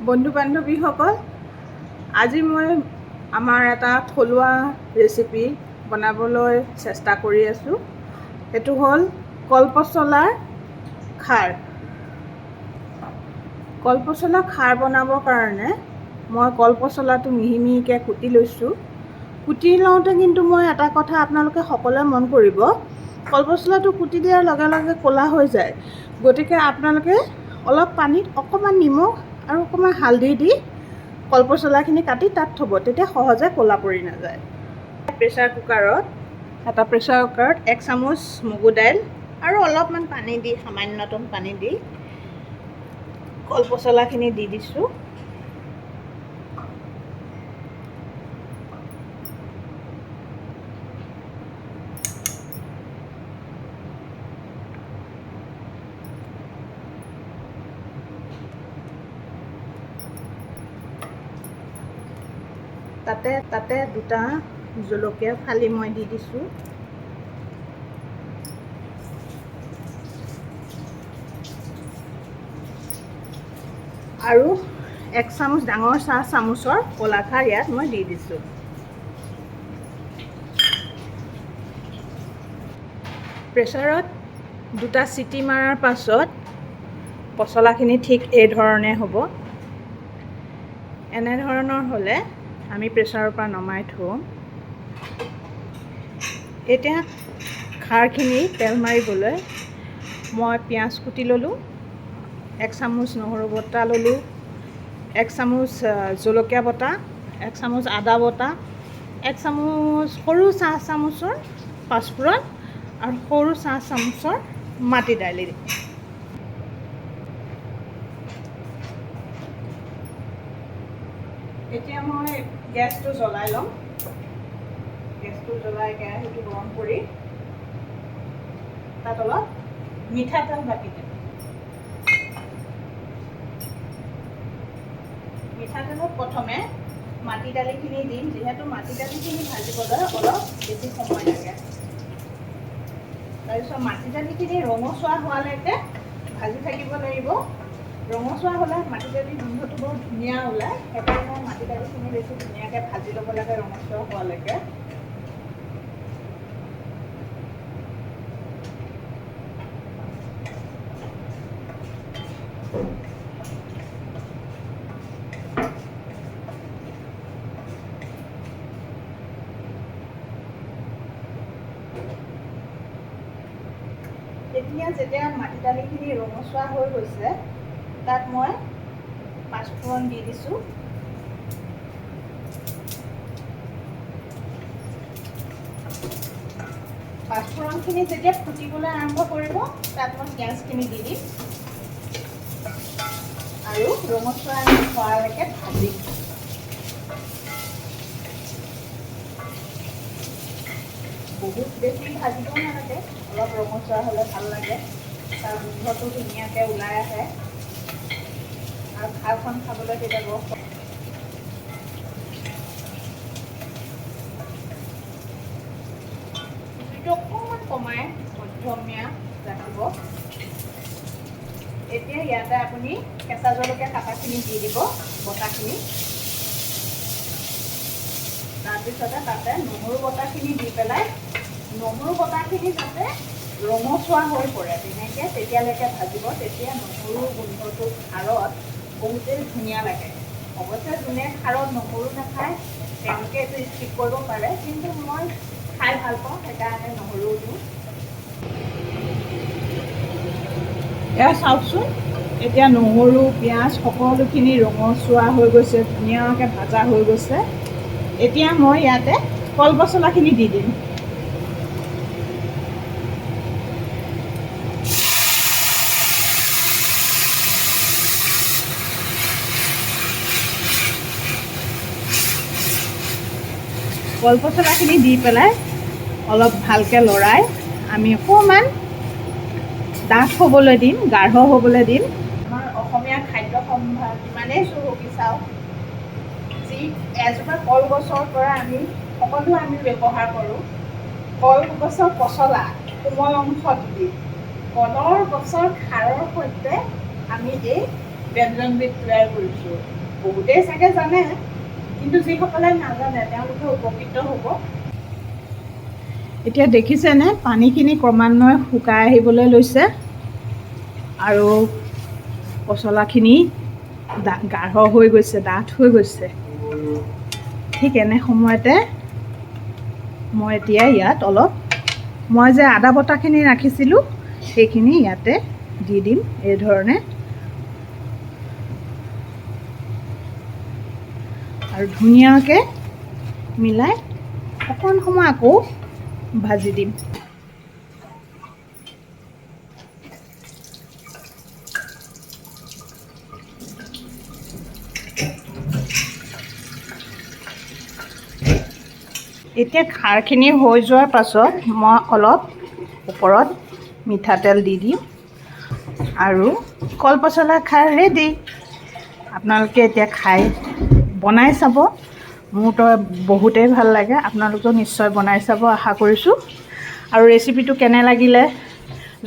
বন্ধু বান্ধৱীসকল, আজি মই আমাৰ এটা থলুৱা ৰেচিপি বনাবলৈ চেষ্টা কৰি আছোঁ। সেইটো হ'ল কলপচলাৰ খাৰ। কলপচলা খাৰ বনাবৰ কাৰণে মই কলপচলাটো মিহি মিহিকৈ কুটি লৈছোঁ। কুটি লওঁতে কিন্তু মই এটা কথা আপোনালোকে সকলোৱে মন কৰিব, কলপচলাটো কুটি দিয়াৰ লগে লগে ক'লা হৈ যায়। গতিকে আপোনালোকে অলপ পানীত অকণমান নিমখ আৰু অকণমান হালধি দি কলপচলাখিনি কাটি তাত থ'ব, তেতিয়া সহজে ক'লা পৰি নাযায়। প্ৰেছাৰ কুকাৰত 1 চামুচ মগু দাইল আৰু অলপমান পানী দি, সামান্যতম পানী দি কলপচলাখিনি দি দিছোঁ। তাতে 2টা জলকীয়া ফালি মই দি দিছোঁ। আৰু 1 চামুচ ডাঙৰ চাহ চামুচৰ কলাখাৰ ইয়াত মই দি দিছোঁ। প্ৰেছাৰত 2টা চিটি মৰাৰ পাছত পচলাখিনি ঠিক এই ধৰণে হ'ব। এনেধৰণৰ হ'লে আমি প্ৰেছাৰৰ পৰা নমাই থওঁ। এতিয়া খাৰখিনি তেল মাৰিবলৈ মই পিঁয়াজ কুটি ল'লোঁ, 1 চামুচ নহৰু বটা ল'লোঁ, 1 চামুচ জলকীয়া বটা, 1 চামুচ আদা বটা, 1 চামুচ সৰু চাহ চামুচৰ পাঁচফোৰণ আৰু সৰু চাহ চামুচৰ মাটি দালি। এতিয়া মই গেছটো জ্বলাই ল'ম। গেছটো জ্বলাই কেৰাহীটো গৰম কৰি তাত অলপ মিঠাতেল বাকি দিম। মিঠাতেলত প্ৰথমে মাটি দালিখিনি দিম, যিহেতু মাটি দালিখিনি ভাজিবলৈ অলপ বেছি সময় লাগে। তাৰপিছত মাটি দালিখিনি ৰঙচুৱা হোৱালৈকে ভাজি থাকিব লাগিব। ৰঙচুৱা হ'লে মাটি দালিৰ গোন্ধটো বৰ ধুনীয়া ওলায়, সেইকাৰণে মাটি দালিখিনি বেছি ধুনীয়াকৈ ভাজি ল'ব লাগে ৰঙচুৱা হোৱালৈকে। যেতিয়া মাটি দালিখিনি ৰঙচুৱা হৈ গৈছে, তাত মই পাঁচফোৰণ দি দিছোঁ। পাঁচফোৰণখিনি যেতিয়া ফুটিবলৈ আৰম্ভ কৰিব, তাত মই পিঁয়াজখিনি দি দিম আৰু ৰঙচুৱা হোৱালৈকে ভাজিম। বহুত বেছি ভাজিব নালাগে, অলপ ৰঙচুৱা হ'লে ভাল লাগে, তাৰ গোন্ধটো ধুনীয়াকৈ ওলাই আহে আৰু খাৰখন খাবলৈ তেতিয়া বৰ জুইটো অকণমান কমাই মধ্যমীয়া ৰাখিব। এতিয়া ইয়াতে আপুনি কেঁচা জলকীয়া কাটাখিনি দি দিব, বটাখিনি। তাৰপিছতে তাতে নহৰু বটাখিনি দি পেলাই, নহৰু বটাখিনি যাতে ৰঙচুৱা হৈ পৰে তেতিয়ালৈকে ভাজিব। তেতিয়া নহৰুৰ গোন্ধটো খাৰত বহুতেই ধুনীয়া লাগে। অৱশ্যে যোনে খাৰত নহৰু নাখায় তেওঁলোকে এইটো স্কিপ কৰিব পাৰে, কিন্তু মই খাই ভাল পাওঁ, সেইকাৰণে নহৰু দিওঁ। এয়া চাওকচোন, এতিয়া নহৰু পিঁয়াজ সকলোখিনি ৰঙচুৱা হৈ গৈছে, ধুনীয়াকৈ ভাজা হৈ গৈছে। এতিয়া মই ইয়াতে কলপচলাখিনি দি দিম। কলপচলাখিনি দি পেলাই অলপ ভালকৈ লৰাই আমি অকণমান ডাঠ হ'বলৈ দিম, গাঢ় হ'বলৈ দিম। আমাৰ অসমীয়া খাদ্য সম্ভাৰ যিমানেই চহকী চাওক, যি এজোপা কলগছৰ পৰা আমি সকলো ব্যৱহাৰ কৰোঁ। কলগছৰ পচলা কোমল অংশ দি, কলৰ গছৰ খাৰৰ সৈতে আমি এই ব্যঞ্জনবিধ তৈয়াৰ কৰিছোঁ। বহুতেই চাগে জানে, কিন্তু যিসকলে নাজানে তেওঁলোকে উপকৃত হ'ব। এতিয়া দেখিছেনে পানীখিনি ক্ৰমান্বয়ে শুকাই আহিবলৈ লৈছে আৰু পচলাখিনি গাঢ় হৈ গৈছে, ডাঠ হৈ গৈছে। ঠিক এনে সময়তে মই এতিয়া ইয়াত অলপ মই যে আদা বটাখিনি ৰাখিছিলোঁ সেইখিনি ইয়াতে দি দিম এই ধৰণে, আৰু ধুনীয়াকৈ মিলাই অকণ সময় আকৌ ভাজি দিম। এতিয়া খাৰখিনি হৈ যোৱাৰ পাছত মই অলপ ওপৰত মিঠাতেল দি দিম আৰু কলপচলা খাৰ ৰেডি। আপোনালোকে এতিয়া খাই বনাই চাব। মোৰতো বহুতেই ভাল লাগে, আপোনালোকেও নিশ্চয় বনাই চাব আশা কৰিছোঁ। আৰু ৰেচিপিটো কেনে লাগিলে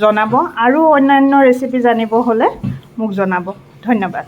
জনাব, আৰু অন্যান্য ৰেচিপি জানিব হ'লে মোক জনাব। ধন্যবাদ।